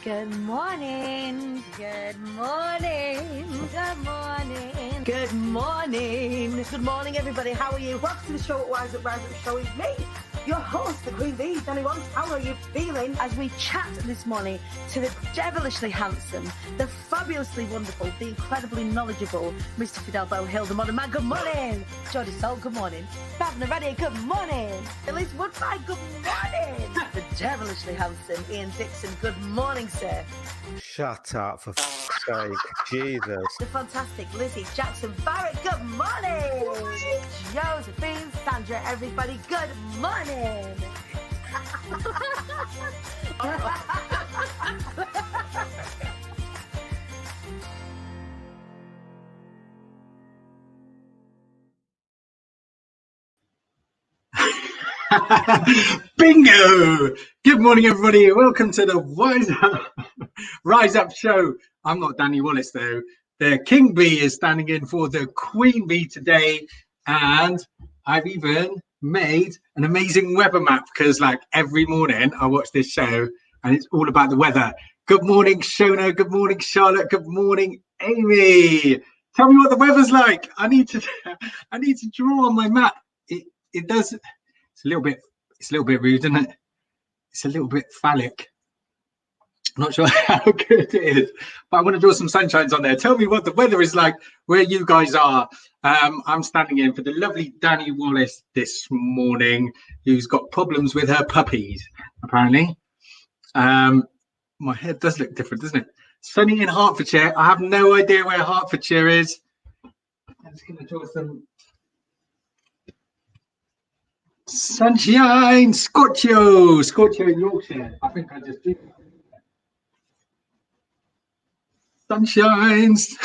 Good morning. Good morning. Good morning. Good morning. Good morning, everybody. How are you? Welcome to the show at Rise Up Show with me, your host, the Queen Bee, Dani. How are you feeling? As we chat this morning to the devilishly handsome, the fabulously wonderful, the incredibly knowledgeable Mr. Fidel Bohill, the modern man. Good morning. Jodie Sol, good morning. Fabna Reddy, good morning. Elise Woodbine, good morning. The devilishly handsome Ian Dixon, good morning, sir. Shut up, for fuck's sake. Jesus. The fantastic Lizzie Jackson Barrett, good morning. Josephine Sandra, everybody, good morning. Bingo! Good morning, everybody. Welcome to the Rise Up Show. I'm not Dani Wallace, though. The King Bee is standing in for the Queen Bee today, and I've even made an amazing weather map because, like, every morning I watch this show, and it's all about the weather. Good morning, Shona. Good morning, Charlotte. Good morning, Amy. Tell me what the weather's like. I need to draw on my map. It does. It's a little bit rude, isn't it? It's a little bit phallic. Not sure how good it is, but I want to draw some sunshines on there. Tell me what the weather is like where you guys are. I'm standing in for the lovely Dani Wallace this morning, who's got problems with her puppies, apparently. My head does look different, doesn't it? Sunny in Hertfordshire. I have no idea where Hertfordshire is. I'm just going to draw some sunshine. Scorchio in Yorkshire. I think I just did. Sunshines.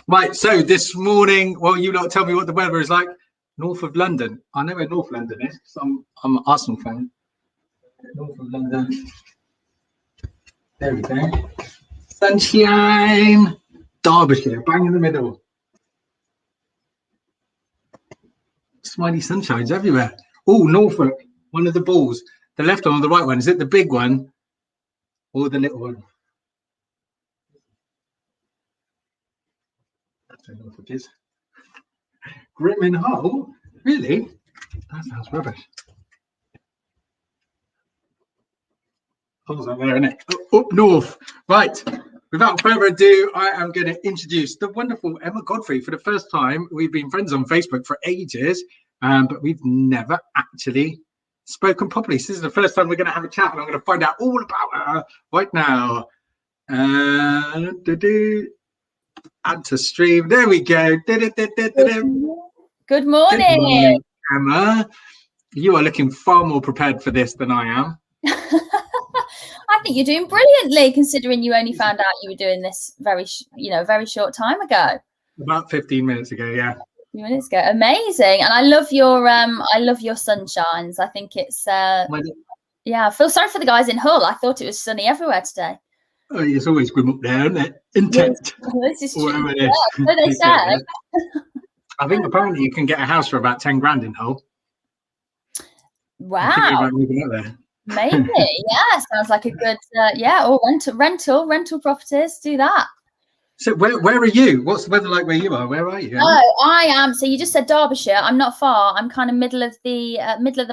Right, so this morning, well, you lot tell me what the weather is like north of London. I know where North London is because I'm an Arsenal fan. North of London. There we go. Sunshine. Derbyshire, bang in the middle. Smiley sunshines everywhere. Oh, Norfolk, one of the balls. The left one or the right one? Is it the big one or the little one? That's where Norfolk is. Grimmin Hull? Really? That sounds rubbish. Hull's over there, isn't it? Oh, up north. Right. Without further ado, I am going to introduce the wonderful Emma Godfrey. For the first time, we've been friends on Facebook for ages, but we've never actually spoken properly. So this is the first time we're going to have a chat, and I'm going to find out all about her right now. Add to stream. There we go. Good morning, Emma. You are looking far more prepared for this than I am. I think you're doing brilliantly, considering you only found out you were doing this very short time ago. About 15 minutes ago, yeah. 15 minutes ago, amazing. And I love your sunshines. I think it's yeah. I feel sorry for the guys in Hull. I thought it was sunny everywhere today. Oh, it's always grim up there, isn't it? Intent. Yes, this is true. It is. Yeah, so they say. I think apparently you can get a house for about 10 grand in Hull. Wow. Maybe, yeah. Sounds like a good, or rental properties. Do that. So where are you? What's the weather like where you are? Where are you? Oh, I am. So you just said Derbyshire. I'm not far. I'm kind of middle of the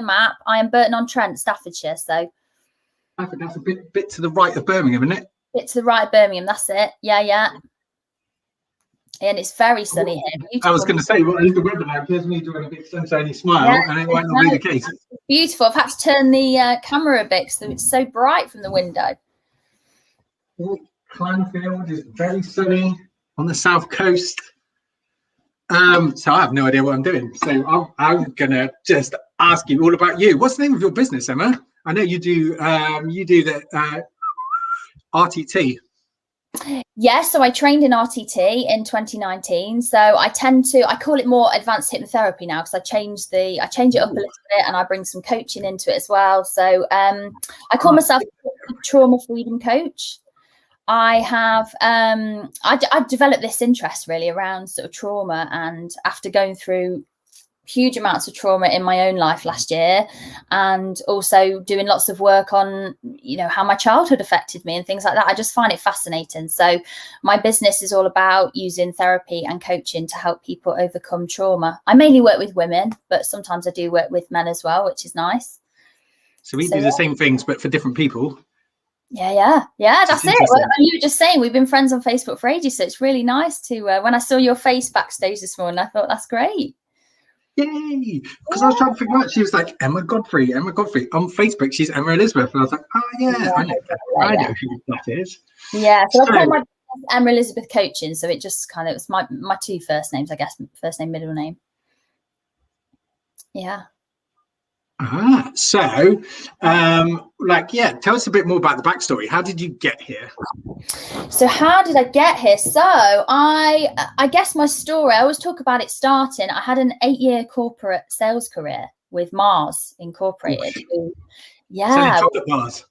map. I am Burton-on-Trent, Staffordshire. So that's a bit to the right of Birmingham, isn't it? Bit to the right of Birmingham. That's it. Yeah. And it's very sunny here. Beautiful. I was going to say, what is the weather like? There's me doing a big sunshiny smile, and it might not be the case. It's beautiful. I've had to turn the camera a bit because it's so bright from the window. Clanfield is very sunny on the south coast. So I have no idea what I'm doing. So I'm going to just ask you all about you. What's the name of your business, Emma? I know you do the RTT. Yeah, so I trained in RTT in 2019. So I call it more advanced hypnotherapy now because I change it up a little bit and I bring some coaching into it as well. So I call myself a trauma freedom coach. I have I've developed this interest really around sort of trauma, and after going through huge amounts of trauma in my own life last year, and also doing lots of work on, you know, how my childhood affected me and things like that. I just find it fascinating. So my business is all about using therapy and coaching to help people overcome trauma. I mainly work with women, but sometimes I do work with men as well, which is nice. So we do the same things, but for different people. Yeah, that's it. Well, you were just saying we've been friends on Facebook for ages, so it's really nice to when I saw your face backstage this morning, I thought that's great. Yay! Because I was trying to figure out, she was like Emma Godfrey on Facebook. She's Emma Elizabeth, and I was like, oh yeah, I know who that is. Yeah, so I call my Emma Elizabeth Coaching, so it just kind of, it's my two first names, I guess, first name, middle name. Yeah. So tell us a bit more about the backstory. How did you get here? So how did I get here? So I guess my story, I always talk about it starting. I had an 8-year corporate sales career with Mars Incorporated. Selling chocolate bars.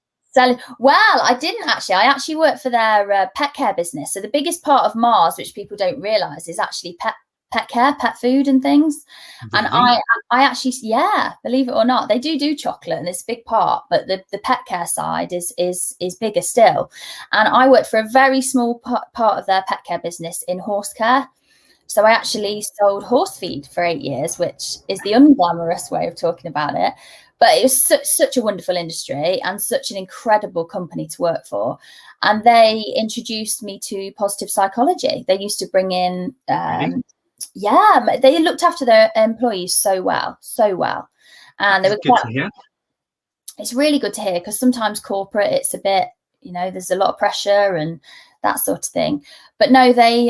Well, I didn't actually. I actually worked for their pet care business. So the biggest part of Mars, which people don't realize, is actually pet care, pet food and things. Really? And I actually, believe it or not, they do chocolate, and it's a big part, but the pet care side is bigger still. And I worked for a very small part of their pet care business in horse care. So I actually sold horse feed for 8 years, which is the unglamorous way of talking about it. But it was such a wonderful industry and such an incredible company to work for. And they introduced me to positive psychology. They used to bring in they looked after their employees so well, and they were it's really good to hear, because sometimes corporate, it's a bit, you know, there's a lot of pressure and that sort of thing. But no, they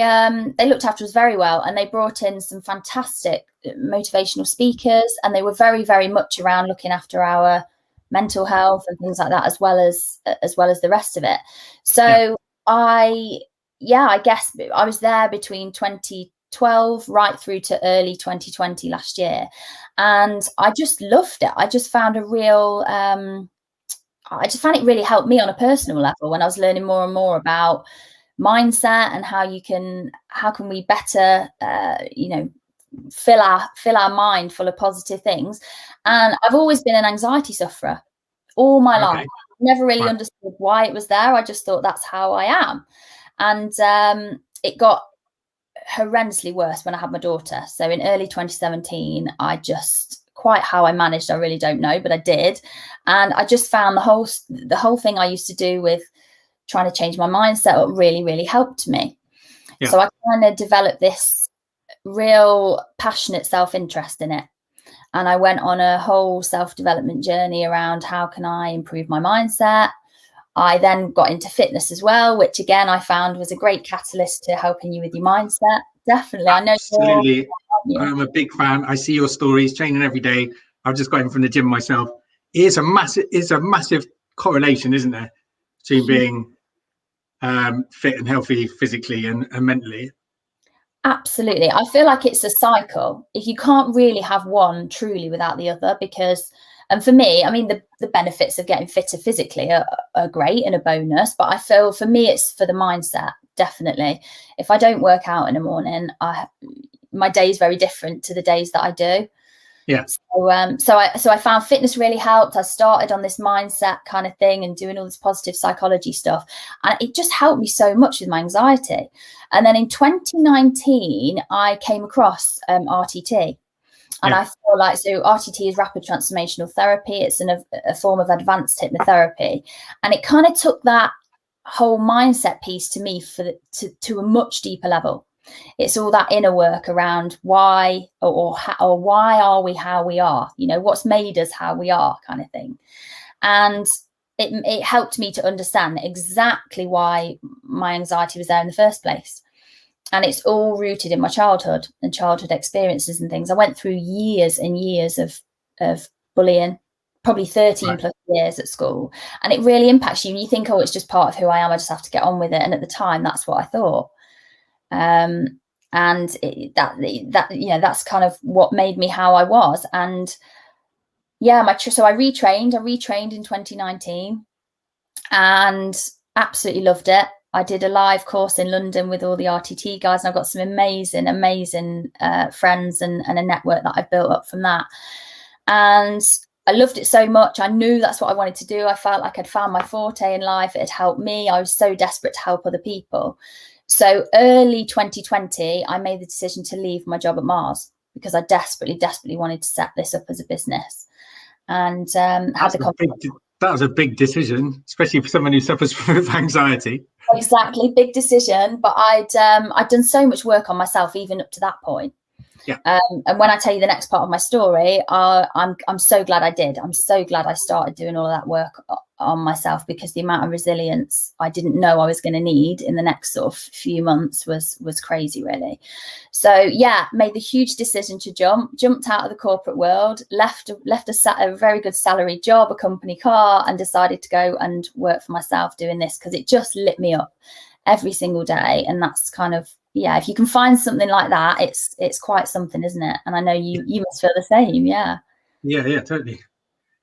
looked after us very well, and they brought in some fantastic motivational speakers, and they were very, very much around looking after our mental health and things like that, as well as the rest of it. So I guess I was there between 2012 right through to early 2020 last year, and I just loved it. I just found it really helped me on a personal level when I was learning more and more about mindset and how can we better fill our mind full of positive things. And I've always been an anxiety sufferer all my life. Never really understood why it was there. I just thought that's how I am. And it got horrendously worse when I had my daughter. So in early 2017, I just, quite how I managed, I really don't know, but I did. And I just found the whole thing I used to do with trying to change my mindset really, really helped me. So I kind of developed this real passionate self-interest in it. And I went on a whole self-development journey around how can I improve my mindset. I then got into fitness as well, which again, I found was a great catalyst to helping you with your mindset. Definitely. Absolutely. I'm a big fan. I see your stories, training every day. I've just got in from the gym myself. It's a massive correlation, isn't there, between being fit and healthy physically and mentally? Absolutely. I feel like it's a cycle. If you can't really have one truly without the other, because, and for me, I mean, the benefits of getting fitter physically are great and a bonus, but I feel for me, it's for the mindset, definitely. If I don't work out in the morning, my day is very different to the days that I do. Yeah. So I found fitness really helped. I started on this mindset kind of thing and doing all this positive psychology stuff. And it just helped me so much with my anxiety. And then in 2019, I came across RTT. And I feel like, so RTT is rapid transformational therapy. It's a form of advanced hypnotherapy. And it kind of took that whole mindset piece to me to a much deeper level. It's all that inner work around why or why are we how we are, you know, what's made us how we are kind of thing. And it helped me to understand exactly why my anxiety was there in the first place. And it's all rooted in my childhood and childhood experiences and things. I went through years and years of bullying, probably 13 plus years at school. And it really impacts you. And you think, oh, it's just part of who I am. I just have to get on with it. And at the time, that's what I thought. And that's kind of what made me how I was. And so I retrained in 2019 and absolutely loved it. I did a live course in London with all the RTT guys, and I've got some amazing, amazing friends and a network that I've built up from that. And I loved it so much. I knew that's what I wanted to do. I felt like I'd found my forte in life. It had helped me. I was so desperate to help other people. So early 2020, I made the decision to leave my job at Mars because I desperately, desperately wanted to set this up as a business. And that was a big decision, especially for someone who suffers from anxiety. Exactly, big decision. But I'd done so much work on myself even up to that point. Yeah. And when I tell you the next part of my story, I'm so glad I did. I'm so glad I started doing all of that work on myself, because the amount of resilience I didn't know I was going to need in the next sort of few months was crazy, really. So yeah, made the huge decision to jumped out of the corporate world, left a very good salary job, a company car, and decided to go and work for myself doing this, because it just lit me up every single day. And that's kind of, yeah, if you can find something like that, it's quite something, isn't it? And I know you must feel the same. Yeah, Totally.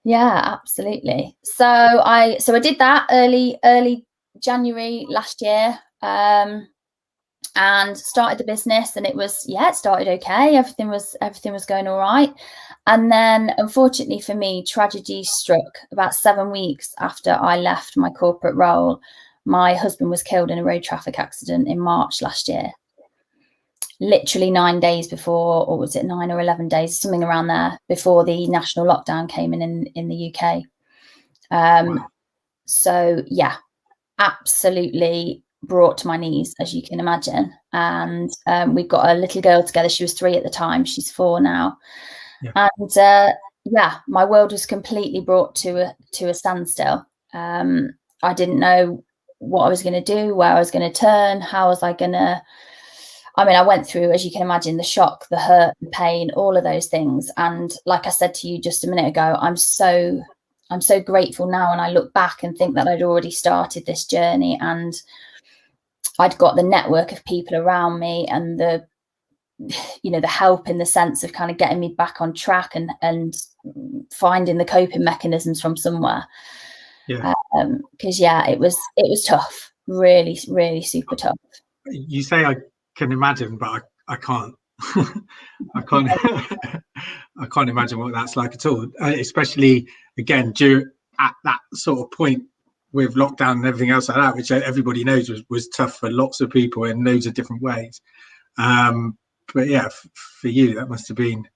Yeah, absolutely. So I did that early January last year, and started the business, and it started okay. Everything was going all right. And then unfortunately for me, tragedy struck about 7 weeks after I left my corporate role. My husband was killed in a road traffic accident in March last year. Literally 9 days before, or was it 9 or 11 days, something around there, before the national lockdown came in the UK. Wow. So yeah, absolutely brought to my knees, as you can imagine. And we've got a little girl together. She was 3 at the time. She's 4 now. Yeah. And my world was completely brought to a standstill. I didn't know what I was going to do, where I was going to turn, how was I going to. I mean, I went through, as you can imagine, the shock, the hurt, the pain, all of those things. And like I said to you just a minute ago, I'm so grateful now. And I look back and think that I'd already started this journey, and I'd got the network of people around me, and the help in the sense of kind of getting me back on track and finding the coping mechanisms from somewhere. Yeah. Because it was tough, really, really super tough. You say I can imagine, but I can't. I can't. I can't imagine what that's like at all. Especially again at that sort of point with lockdown and everything else like that, which everybody knows was tough for lots of people in loads of different ways. But yeah, for you, that must have been.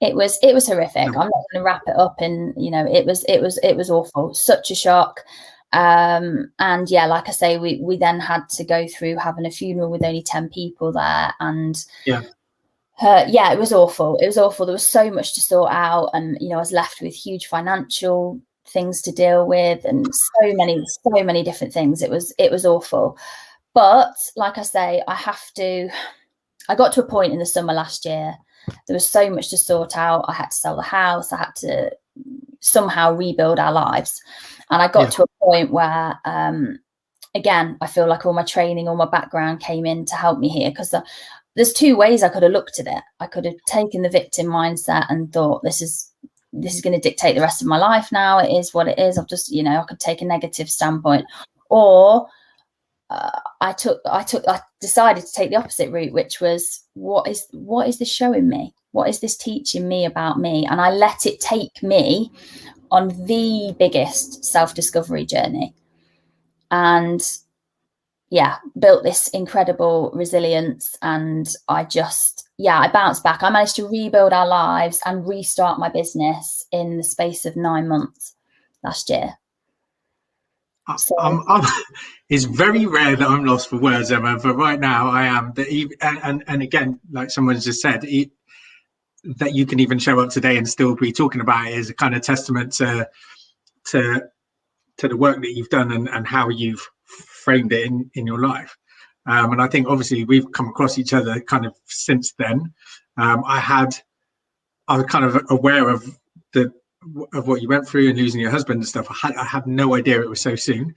It was horrific. I'm not going to wrap it up, and it was awful. Such a shock. And yeah, like I say, we then had to go through having a funeral with only 10 people there, and it was awful. It was awful. There was so much to sort out, and I was left with huge financial things to deal with, and so many different things. It was awful. But like I say, I got to a point in the summer last year. There was so much to sort out. I had to sell the house. I had to somehow rebuild our lives. And I got to a point where, again, I feel like all my training, all my background came in to help me here, because there's 2 ways I could have looked at it. I could have taken the victim mindset and thought, this is going to dictate the rest of my life now. It is what it is. I've just, I could take a negative standpoint, or I decided to take the opposite route, which was, what is this showing me? What is this teaching me about me? And I let it take me on the biggest self-discovery journey, and built this incredible resilience. And I bounced back. I managed to rebuild our lives and restart my business in the space of 9 months last year. So, it's very rare that I'm lost for words, Emma, but right now I am. And again, like someone just said, that you can even show up today and still be talking about it is a kind of testament to the work that you've done and how you've framed it in your life. And I think obviously we've come across each other kind of since then. I was kind of aware of what you went through and losing your husband and stuff. I had no idea it was so soon.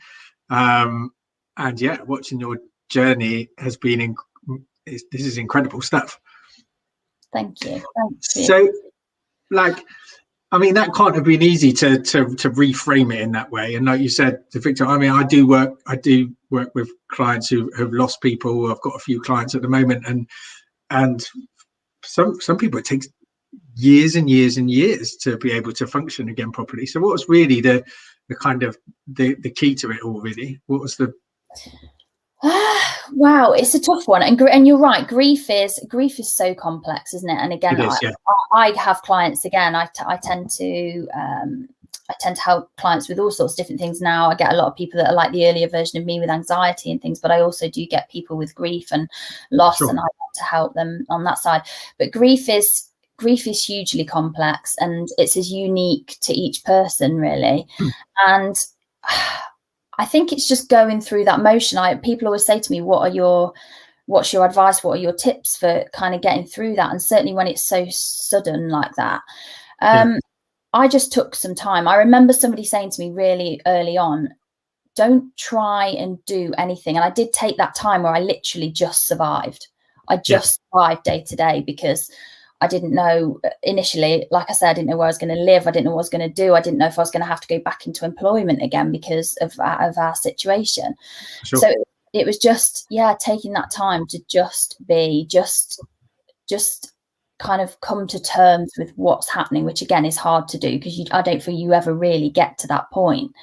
And yeah, watching your journey has been this is incredible stuff. Thank you. So, like, I mean, that can't have been easy to reframe it in that way. And like you said, to Victor, I mean, I do work with clients who have lost people. I've got a few clients at the moment, and some people it takes years and years and years to be able to function again properly. So what was really the kind of the key to it all, really? What was the Wow, it's a tough one, and you're right. Grief is so complex, isn't it? And again, I have clients. Again, I tend to help clients with all sorts of different things now. I get a lot of people that are like the earlier version of me with anxiety and things, but I also do get people with grief and loss, and I want to help them on that side. But grief is hugely complex, and it's as unique to each person, really. And I think it's just going through that motion. People always say to me, what's your advice? What are your tips for kind of getting through that? And certainly when it's so sudden like that, I just took some time. I remember somebody saying to me really early on, don't try and do anything. And I did take that time where I literally just survived. I just survived day to day, because I didn't know initially, like I said, I didn't know where I was going to live. I didn't know what I was going to do. I didn't know if I was going to have to go back into employment again because of our situation. Sure. So it was just, taking that time to just be, just kind of come to terms with what's happening, which again is hard to do, because I don't feel you ever really get to that point.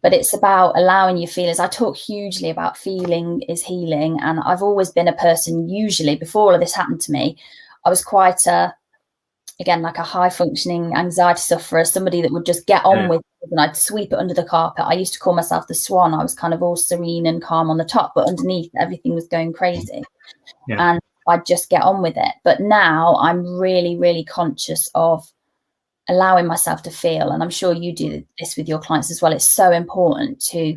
But it's about allowing your feelings. I talk hugely about feeling is healing. And I've always been a person, usually before all of this happened to me, I was quite like a high functioning anxiety sufferer, somebody that would just get on with it, and I'd sweep it under the carpet. I used to call myself the swan. I was kind of all serene and calm on the top, but underneath everything was going crazy. And I'd just get on with it. But now I'm really, really conscious of allowing myself to feel. And I'm sure you do this with your clients as well. It's so important to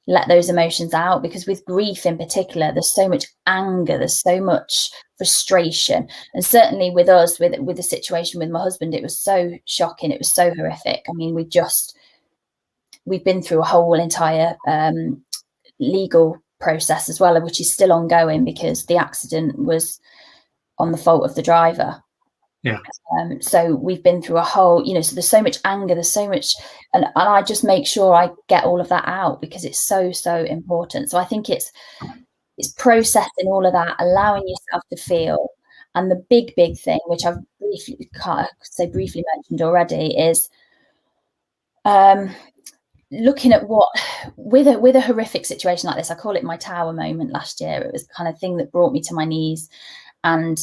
let those emotions out, because with grief in particular, there's so much anger, there's so much frustration. And certainly with us, with the situation with my husband, it was so shocking, it was so horrific. I mean, we've been through a whole entire legal process as well, which is still ongoing, because the accident was on the fault of the driver. So we've been through a whole, so there's so much anger, there's so much, and I just make sure I get all of that out, because it's so important. So I think it's processing all of that, allowing yourself to feel. And the big thing, which I've briefly mentioned already, is looking at what, with a horrific situation like this, I call it my tower moment last year. It was the kind of thing that brought me to my knees. And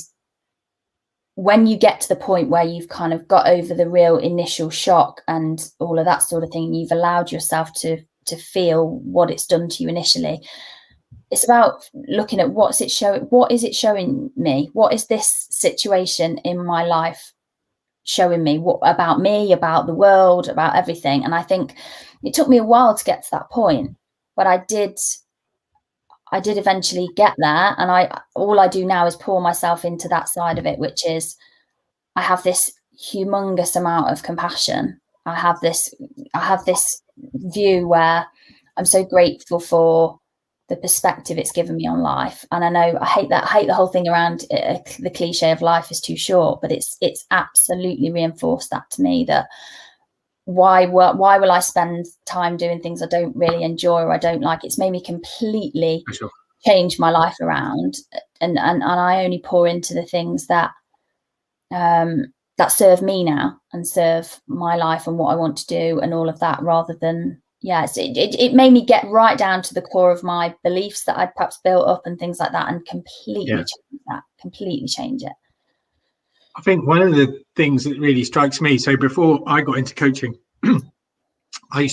when you get to the point where you've kind of got over the real initial shock and all of that sort of thing, you've allowed yourself to feel what it's done to you initially. It's about looking at what is it showing me? What is this situation in my life showing me? What about me, about the world, about everything? And I think it took me a while to get to that point, but I did eventually get there. And all I do now is pour myself into that side of it, which is I have this humongous amount of compassion. I have this view where I'm so grateful for the perspective it's given me on life. And I know I hate the whole thing around the cliche of life is too short, but it's absolutely reinforced that to me, that why will I spend time doing things I don't really enjoy or I don't like? It's made me completely change my life around, and I only pour into the things that serve me now and serve my life and what I want to do and all of that, rather than it made me get right down to the core of my beliefs that I'd perhaps built up and things like that, and completely change it. I think one of the things that really strikes me, so before I got into coaching, I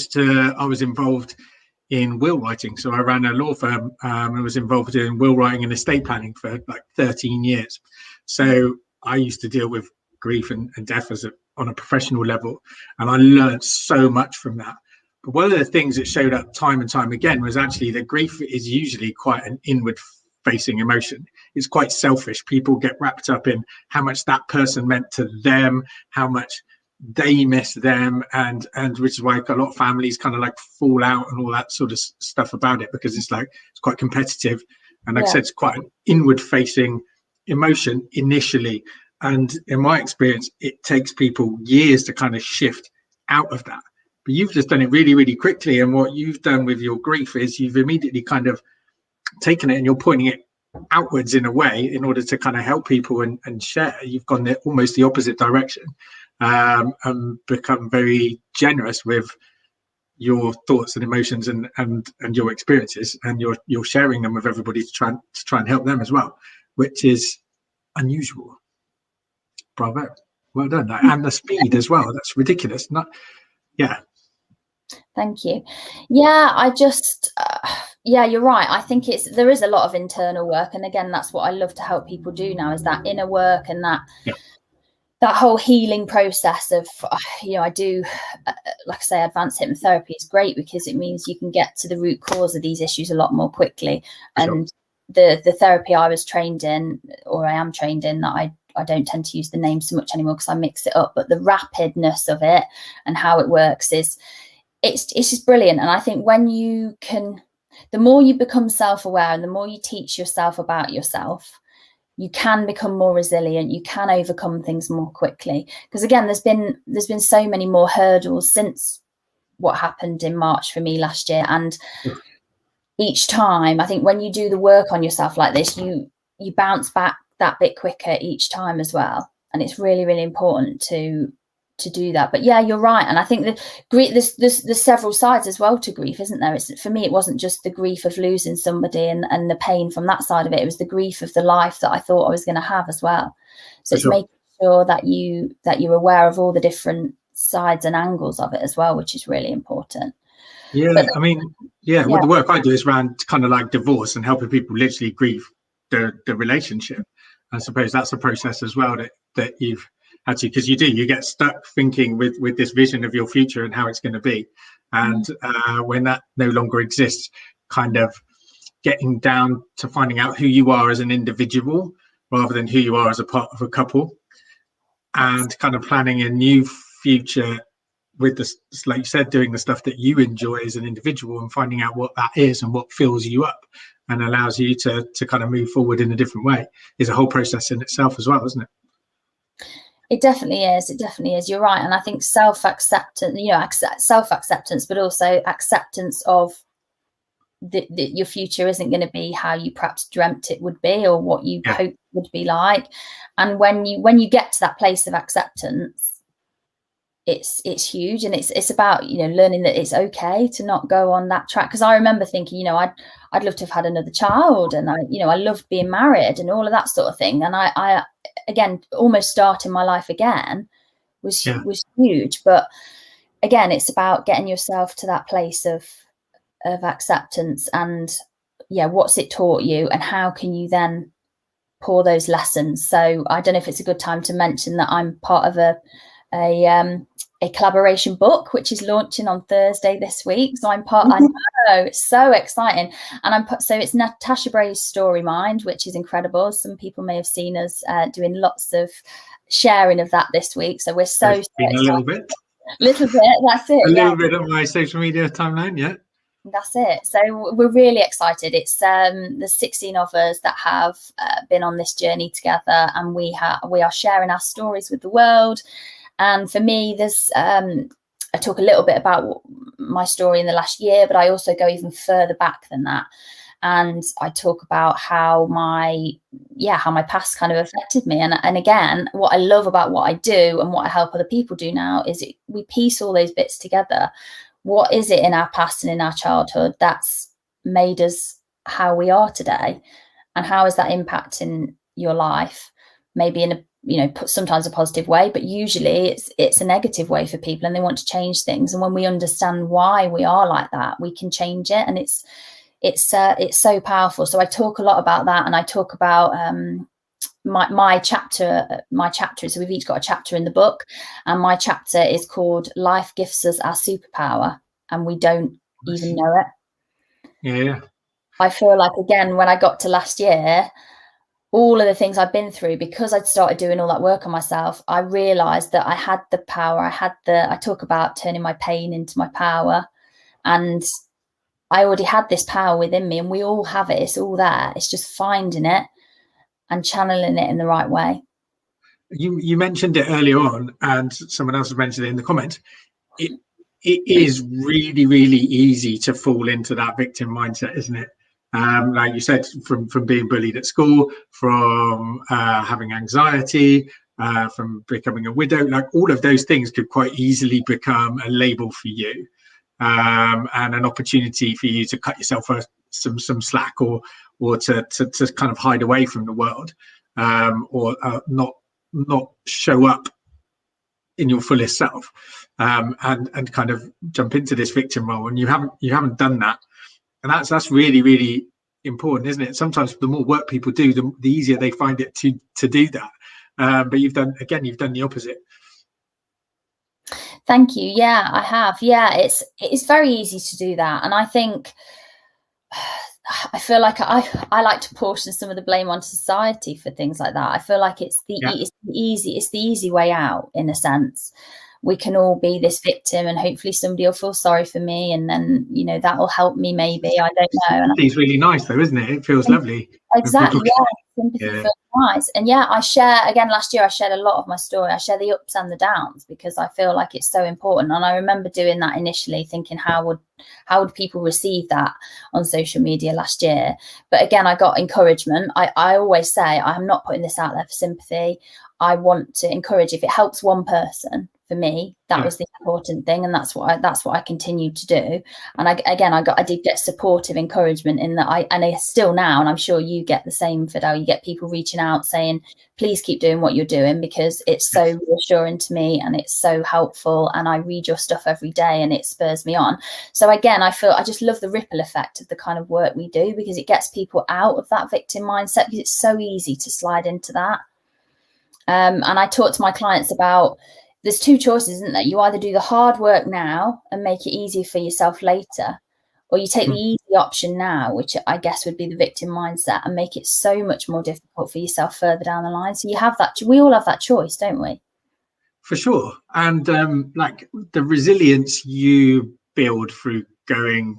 was involved in will writing. So I ran a law firm and was involved in will writing and estate planning for like 13 years. So I used to deal with grief and death on a professional level, and I learned so much from that. But one of the things that showed up time and time again was actually that grief is usually quite an inward facing emotion. It's quite selfish. People get wrapped up in how much that person meant to them, how much they miss them, and which is why a lot of families kind of like fall out and all that sort of stuff about it, because it's quite competitive. And like I said, it's quite an inward facing emotion initially. And in my experience, it takes people years to kind of shift out of that. But you've just done it really, really quickly. And what you've done with your grief is you've immediately kind of taken it and you're pointing it outwards in a way in order to kind of help people and share. You've gone almost the opposite direction, and become very generous with your thoughts and emotions and your experiences, and you're sharing them with everybody to try and help them as well, which is unusual. Bravo, well done. And the speed as well, that's ridiculous. Thank you. Yeah, I just yeah, you're right. I think there is a lot of internal work, and again, that's what I love to help people do now, is that inner work and that whole healing process of, I do, like I say, advanced hypnotherapy is great because it means you can get to the root cause of these issues a lot more quickly. And the therapy I was trained in, or I am trained in, that I don't tend to use the name so much anymore because I mix it up, but the rapidness of it and how it works it's just brilliant. And I think when you can, the more you become self-aware and the more you teach yourself about yourself, you can become more resilient, you can overcome things more quickly. Because again, there's been so many more hurdles since what happened in March for me last year. And each time, I think when you do the work on yourself like this, you bounce back that bit quicker each time as well. And it's really, really important to do that. But yeah, you're right. And I think that there's several sides as well to grief, isn't there? For me, it wasn't just the grief of losing somebody and the pain from that side of it. It was the grief of the life that I thought I was going to have as well. So it's making sure that you're aware of all the different sides and angles of it as well, which is really important. Yeah, but, I mean, well, the work I do is around kind of like divorce and helping people literally grieve the relationship. I suppose that's a process as well that you've had to, because you get stuck thinking with this vision of your future and how it's going to be, and when that no longer exists, kind of getting down to finding out who you are as an individual rather than who you are as a part of a couple, and kind of planning a new future with this, like you said, doing the stuff that you enjoy as an individual and finding out what that is and what fills you up and allows you to kind of move forward in a different way is a whole process in itself as well, isn't it? It definitely is. It definitely is. You're right. And I think self-acceptance, but also acceptance of your future isn't going to be how you perhaps dreamt it would be or what you hoped it would be like. And when you get to that place of acceptance, it's huge. And it's about, learning that it's okay to not go on that track. Because I remember thinking, I'd love to have had another child, and I loved being married and all of that sort of thing. And I again, almost starting my life again was huge. But again, it's about getting yourself to that place of acceptance and what's it taught you and how can you then pour those lessons. So I don't know if it's a good time to mention that I'm part of a collaboration book which is launching on Thursday this week. So I'm part. I know, it's so exciting. And so it's Natasha Bray's Story Mind, which is incredible. Some people may have seen us doing lots of sharing of that this week. So we're so excited. A little bit. That's it. A little bit on my social media timeline. Yeah. That's it. So we're really excited. It's there's 16 of us that have been on this journey together, and we are sharing our stories with the world. And for me, there's I talk a little bit about my story in the last year, but I also go even further back than that. And I talk about how my past kind of affected me. And again, what I love about what I do and what I help other people do now is we piece all those bits together. What is it in our past and in our childhood that's made us how we are today? And how is that impacting your life? Maybe in a sometimes a positive way, but usually it's a negative way for people, and they want to change things. And when we understand why we are like that, we can change it, and it's so powerful. So I talk a lot about that, and I talk about my chapter. So we've each got a chapter in the book, and my chapter is called "Life Gifts Us Our Superpower, and We Don't Even Know It." Yeah. I feel like, again, when I got to last year, all of the things I've been through, because I'd started doing all that work on myself, I realized that I had the power. I talk about turning my pain into my power, and I already had this power within me, and we all have it. It's all there. It's just finding it and channeling it in the right way. you mentioned it earlier on, and someone else has mentioned it in the comments. It is really, really easy to fall into that victim mindset, isn't it? Like you said, from being bullied at school, from having anxiety, from becoming a widow, like all of those things could quite easily become a label for you, and an opportunity for you to cut yourself some slack, or to kind of hide away from the world, or not show up in your fullest self, and kind of jump into this victim role. And you haven't done that, and that's really, really important, isn't it? Sometimes the more work people do, the easier they find it to do that. But you've done the opposite. Thank you. Yeah, I have. Yeah, it's very easy to do that, and I think I feel like I like to portion some of the blame on society for things like that. I feel like it's the easy way out, in a sense. We can all be this victim, and hopefully somebody will feel sorry for me, and then that will help me. Maybe, I don't know. It's really nice, though, isn't it? It feels lovely. Exactly. Yeah, sympathy feels nice. And yeah, I share again. Last year, I shared a lot of my story. I share the ups and the downs because I feel like it's so important. And I remember doing that initially, thinking how would people receive that on social media last year? But again, I got encouragement. I always say I'm not putting this out there for sympathy. I want to encourage. If it helps one person, for me, that was the important thing, and that's what I continue to do. And I did get supportive encouragement in that. I still now, and I'm sure you get the same, Fidel. You get people reaching out saying, "Please keep doing what you're doing," because it's so reassuring to me and it's so helpful. And I read your stuff every day, and it spurs me on. So again, I just love the ripple effect of the kind of work we do, because it gets people out of that victim mindset, because it's so easy to slide into that. And I talk to my clients about, there's two choices, isn't there? You either do the hard work now and make it easier for yourself later, or you take the easy option now, which I guess would be the victim mindset, and make it so much more difficult for yourself further down the line. So you have that. We all have that choice, don't we? For sure. And like the resilience you build through going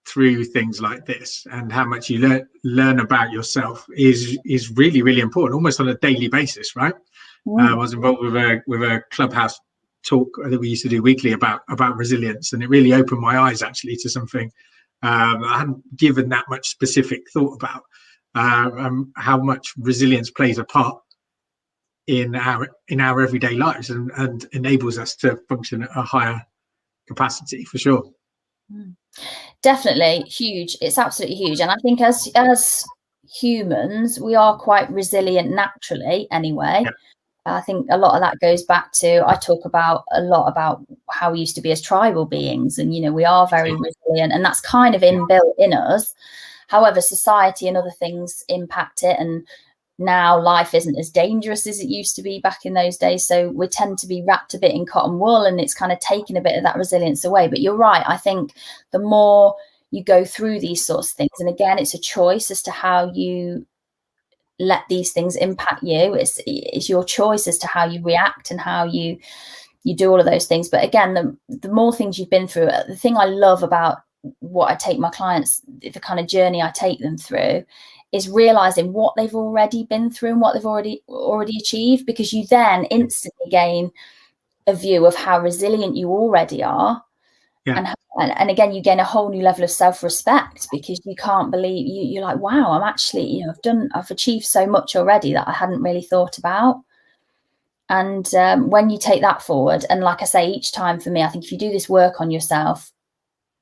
through things like this, and how much you learn about yourself is really, really important, almost on a daily basis, right? I was involved with a clubhouse talk that we used to do weekly about resilience, and it really opened my eyes actually to something I hadn't given that much specific thought about, how much resilience plays a part in our everyday lives, and enables us to function at a higher capacity, for sure. Definitely huge. It's absolutely huge. And I think as humans, we are quite resilient naturally anyway. I think a lot of that goes back to, I talk about a lot about how we used to be as tribal beings, and we are very resilient, and that's kind of inbuilt in us. However, society and other things impact it, and now life isn't as dangerous as it used to be back in those days, so we tend to be wrapped a bit in cotton wool, and it's kind of taken a bit of that resilience away. But you're right, I think the more you go through these sorts of things, and again, it's a choice as to how you let these things impact you. It's your choice as to how you react and how you do all of those things. But again, the more things you've been through, the thing I love about what I take my clients, the kind of journey I take them through, is realizing what they've already been through and what they've already achieved, because you then instantly gain a view of how resilient you already are. And again, you gain a whole new level of self-respect, because you can't believe you're like, wow, I'm actually, I've achieved so much already that I hadn't really thought about. And when you take that forward, and like I say, each time for me, I think if you do this work on yourself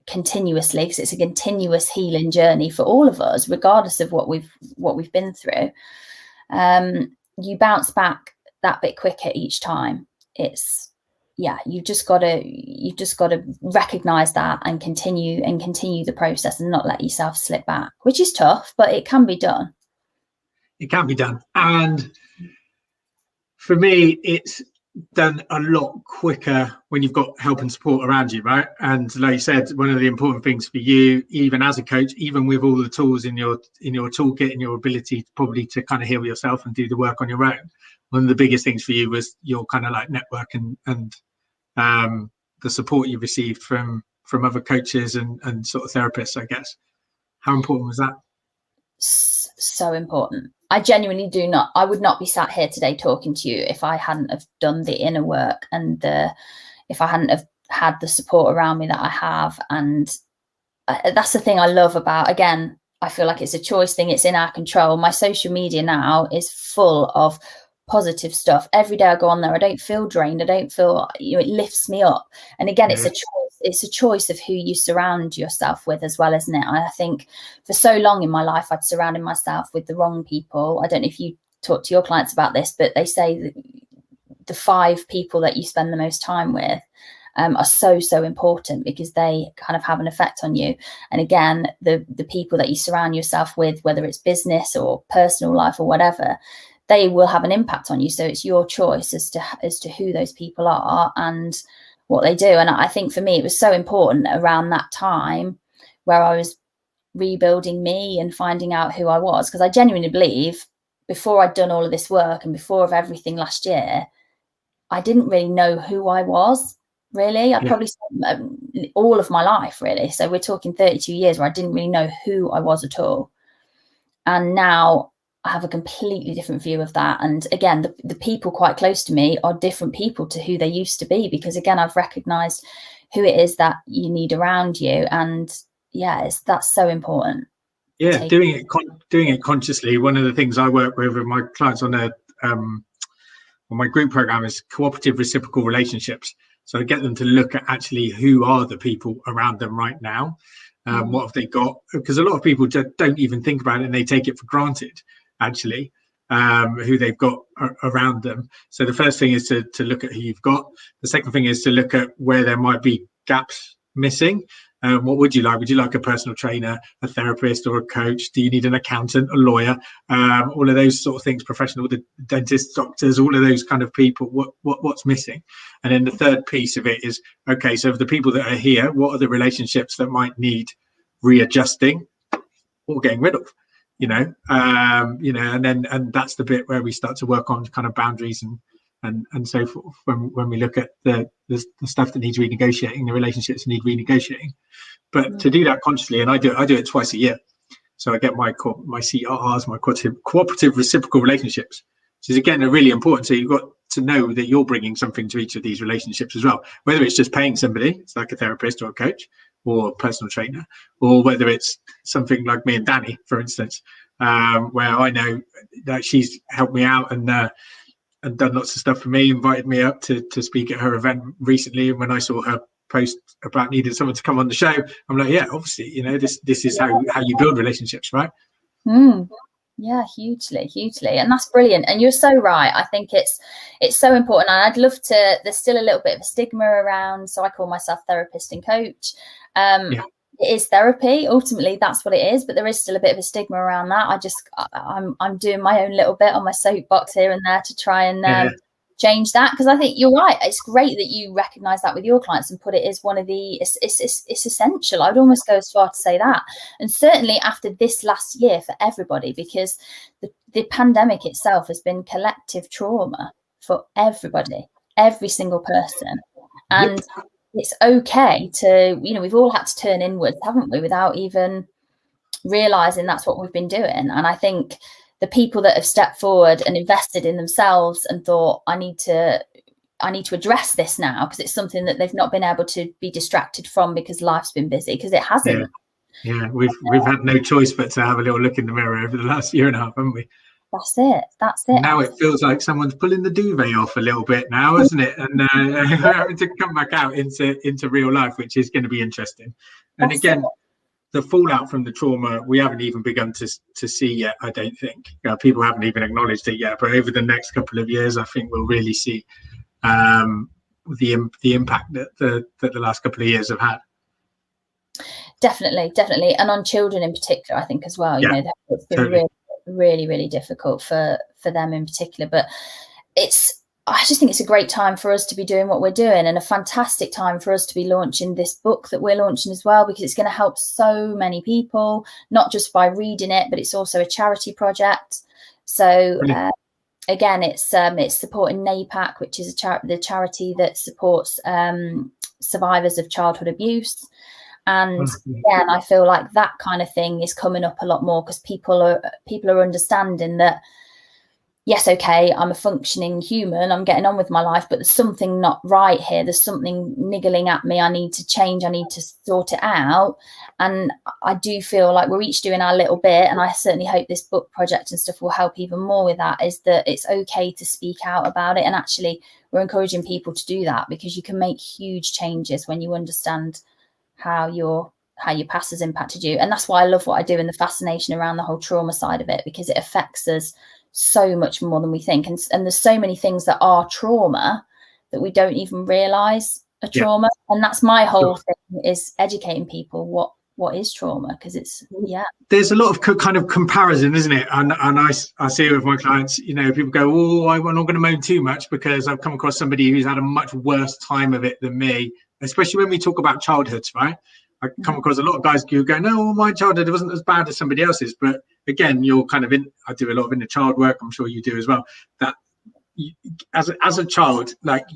continuously, because it's a continuous healing journey for all of us, regardless of what we've been through, you bounce back that bit quicker each time. You've just got to recognize that and continue the process, and not let yourself slip back, which is tough, but it can be done. It can be done. And for me, it's done a lot quicker when you've got help and support around you, right? And like you said, one of the important things for you, even as a coach, even with all the tools in your toolkit and your ability probably to kind of heal yourself and do the work on your own, one of the biggest things for you was your kind of like network and the support you received from other coaches and sort of therapists, I guess. How important was that? so important. I genuinely I would not be sat here today talking to you if I hadn't have done the inner work, and if I hadn't have had the support around me that I have. And that's the thing I love about, again, I feel like it's a choice thing. It's in our control. My social media now is full of positive stuff. Every day I go on there, I don't feel drained. I don't feel, it lifts me up. And again, it's a choice. It's a choice of who you surround yourself with as well, isn't it? I think for so long in my life, I'd surrounded myself with the wrong people. I don't know if you talk to your clients about this, but they say that the 5 people that you spend the most time with are so important, because they kind of have an effect on you. And again, the people that you surround yourself with, whether it's business or personal life or whatever, they will have an impact on you. So it's your choice as to who those people are and what they do. And I think for me, it was so important around that time where I was rebuilding me and finding out who I was, because I genuinely believe before I'd done all of this work and before of everything last year, I didn't really know who I was, really. I'd probably spent all of my life, really. So we're talking 32 years where I didn't really know who I was at all. And now I have a completely different view of that. And again, the people quite close to me are different people to who they used to be, because again, I've recognized who it is that you need around you. And yeah, that's so important. Yeah, doing it consciously. One of the things I work with my clients on my group program is cooperative reciprocal relationships. So I get them to look at actually who are the people around them right now. What have they got? Because a lot of people don't even think about it, and they take it for granted, actually, who they've got around them. So the first thing is to look at who you've got. The second thing is to look at where there might be gaps missing. What would you like? Would you like a personal trainer, a therapist, or a coach? Do you need an accountant, a lawyer? All of those sort of things, professional, the dentists, doctors, all of those kind of people. What's missing? And then the third piece of it is, okay, so of the people that are here, what are the relationships that might need readjusting or getting rid of? And that's the bit where we start to work on kind of boundaries and so forth. When we look at the stuff that needs renegotiating, the relationships that need renegotiating. But to do that consciously, and I do it twice a year. So I get my CRRs, my cooperative reciprocal relationships, which is again really important. So you've got to know that you're bringing something to each of these relationships as well, whether it's just paying somebody, it's like a therapist or a coach or a personal trainer, or whether it's something like me and Dani, for instance, where I know that she's helped me out and done lots of stuff for me, invited me up to speak at her event recently. And when I saw her post about needing someone to come on the show, I'm like, yeah, obviously, this is how you build relationships, right? Yeah, hugely. And that's brilliant. And you're so right. I think it's so important. And I'd love to, there's still a little bit of a stigma around. So I call myself therapist and coach. It is therapy. Ultimately, that's what it is. But there is still a bit of a stigma around that. I'm doing my own little bit on my soapbox here and there to try and change that, because I think you're right. It's great that you recognise that with your clients and put it as one of the. It's essential. I'd almost go as far to say that, and certainly after this last year for everybody, because the pandemic itself has been collective trauma for everybody, every single person, and. It's okay to, we've all had to turn inwards, haven't we, without even realizing that's what we've been doing. And I think the people that have stepped forward and invested in themselves and thought, I need to address this now, because it's something that they've not been able to be distracted from because life's been busy, because it hasn't. Yeah, we've had no choice but to have a little look in the mirror over the last year and a half, haven't we? That's it. Now it feels like someone's pulling the duvet off a little bit now, isn't it? And having to come back out into real life, which is going to be interesting. And again, the fallout from the trauma, we haven't even begun to see yet, I don't think. People haven't even acknowledged it yet. But over the next couple of years, I think we'll really see the impact that the last couple of years have had. Definitely. And on children in particular, I think as well, it's been totally. really difficult for them in particular. But I just think it's a great time for us to be doing what we're doing, and a fantastic time for us to be launching this book that we're launching as well, because it's going to help so many people, not just by reading it, but it's also a charity project. So again, it's supporting NAPAC, which is the charity that supports survivors of childhood abuse. And again, I feel like that kind of thing is coming up a lot more because people are understanding that, yes, okay, I'm a functioning human, I'm getting on with my life, but there's something not right here. There's something niggling at me. I need to change. I need to sort it out. And I do feel like we're each doing our little bit. And I certainly hope this book project and stuff will help even more with that, is that it's okay to speak out about it. And actually, we're encouraging people to do that because you can make huge changes when you understand how your past has impacted you. And that's why I love what I do and the fascination around the whole trauma side of it, because it affects us so much more than we think. And there's so many things that are trauma that we don't even realize are trauma. And that's my whole thing, is educating people what is trauma, because it's there's a lot of kind of comparison, isn't it? And I see it with my clients, you know, people go, oh, I'm not going to moan too much because I've come across somebody who's had a much worse time of it than me, especially when we talk about childhoods, right? I come across a lot of guys who go, no, my childhood wasn't as bad as somebody else's. But again, you're kind of I do a lot of inner child work, I'm sure you do as well, that as a child, like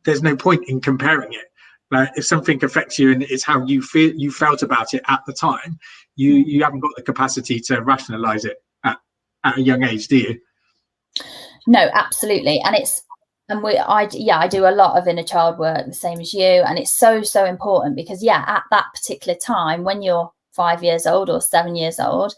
there's no point in comparing it. Like if something affects you and it's how you felt about it at the time, you haven't got the capacity to rationalize it at a young age, do you? No, absolutely. And I do a lot of inner child work, the same as you, and it's so important because at that particular time, when you're 5 years old or 7 years old,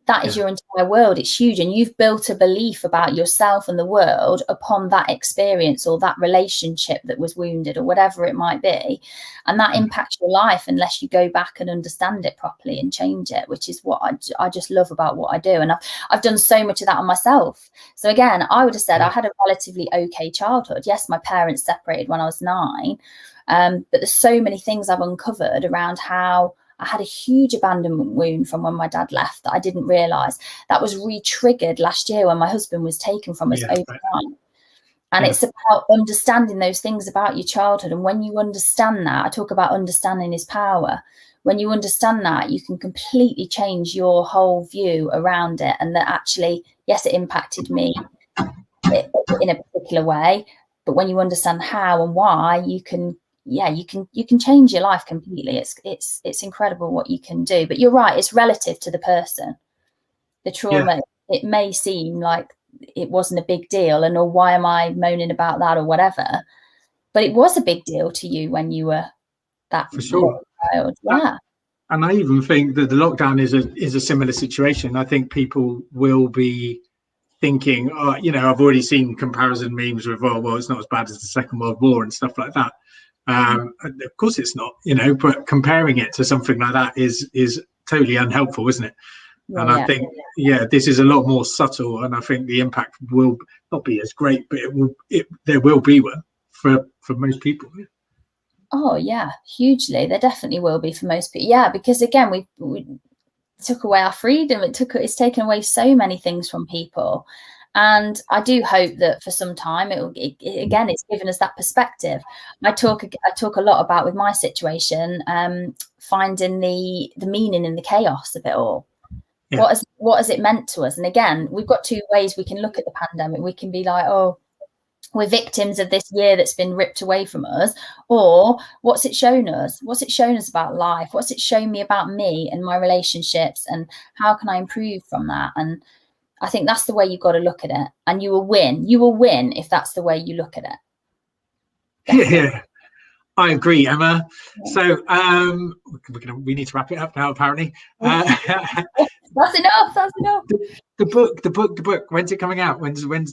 that is your entire world. It's huge, and you've built a belief about yourself and the world upon that experience or that relationship that was wounded or whatever it might be, and that impacts your life unless you go back and understand it properly and change it, which is what I just love about what I do. And I've done so much of that on myself. So again, I would have said I had a relatively okay childhood. Yes, my parents separated when I was 9, but there's so many things I've uncovered around how I had a huge abandonment wound from when my dad left that I didn't realise. That was re-triggered last year when my husband was taken from us overnight. And it's about understanding those things about your childhood. And when you understand that, I talk about understanding is power. When you understand that, you can completely change your whole view around it. And that actually, yes, it impacted me in a particular way. But when you understand how and why, you can change your life completely. It's incredible what you can do. But you're right, it's relative to the person. The trauma, it may seem like it wasn't a big deal and why am I moaning about that or whatever, but it was a big deal to you when you were that for sure child. And I even think that the lockdown is a similar situation. I think people will be thinking, I've already seen comparison memes with, well, it's not as bad as the Second World War and stuff like that. Of course it's not, but comparing it to something like that is totally unhelpful, isn't it? I think this is a lot more subtle, and I think the impact will not be as great, but there will be one for most people. Oh yeah, hugely. There definitely will be for most people. Because again, we took away our freedom. It's taken away so many things from people. And I do hope that for some time it's given us that perspective. I talk a lot about, with my situation, finding the meaning in the chaos of it all. What has it meant to us? And again, we've got two ways we can look at the pandemic. We can be like, oh, we're victims of this year that's been ripped away from us, or what's it shown us? What's it shown us about life? What's it shown me about me and my relationships, and how can I improve from that? And I think that's the way you've got to look at it, and you will win. You will win if that's the way you look at it. Definitely. Yeah, I agree, Emma. So we need to wrap it up now, apparently. That's enough. The book. When's it coming out? When's the launch?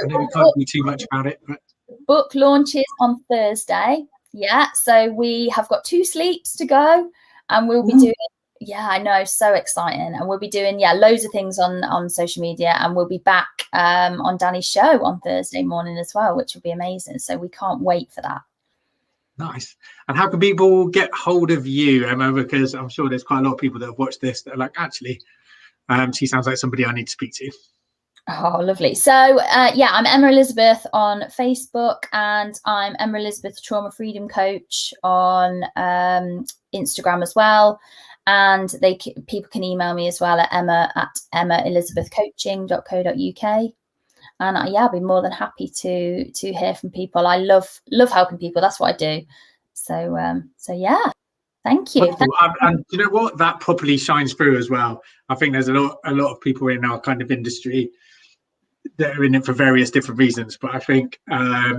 I know we can't do too much about it. But book launches on Thursday. Yeah, so we have got 2 sleeps to go, and we'll be doing. Yeah, I know, so exciting. And we'll be doing loads of things on social media, and we'll be back on Dani's show on Thursday morning as well, which will be amazing. So we can't wait for that. Nice. And how can people get hold of you, Emma? Because I'm sure there's quite a lot of people that have watched this that are like, actually, she sounds like somebody I need to speak to. Oh, lovely. So, I'm Emma Elizabeth on Facebook, and I'm Emma Elizabeth Trauma Freedom Coach on Instagram as well. And people can email me as well at emma@emmaelizabethcoaching.co.uk. And I'll be more than happy to hear from people. I love helping people. That's what I do. So yeah. Thank you. And you know what? That properly shines through as well. I think there's a lot of people in our kind of industry that are in it for various different reasons, but I think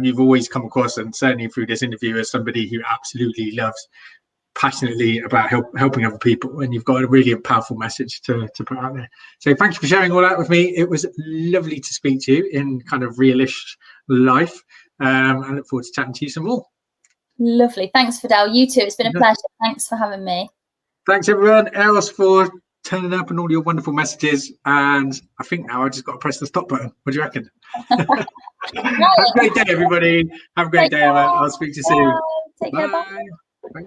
you've always come across, and certainly through this interview, as somebody who absolutely loves passionately about helping other people, and you've got a really powerful message to put out there. So thank you for sharing all that with me. It was lovely to speak to you in kind of realish life. I look forward to chatting to you some more. Lovely. Thanks, Fidel. You too. It's been a pleasure. Thanks for having me. Thanks everyone else for turning up and all your wonderful messages. And I think now I just got to press the stop button. What do you reckon? Have a great day, everybody. Have a great day, Emma. I'll speak to you soon. Take care. Bye. Bye.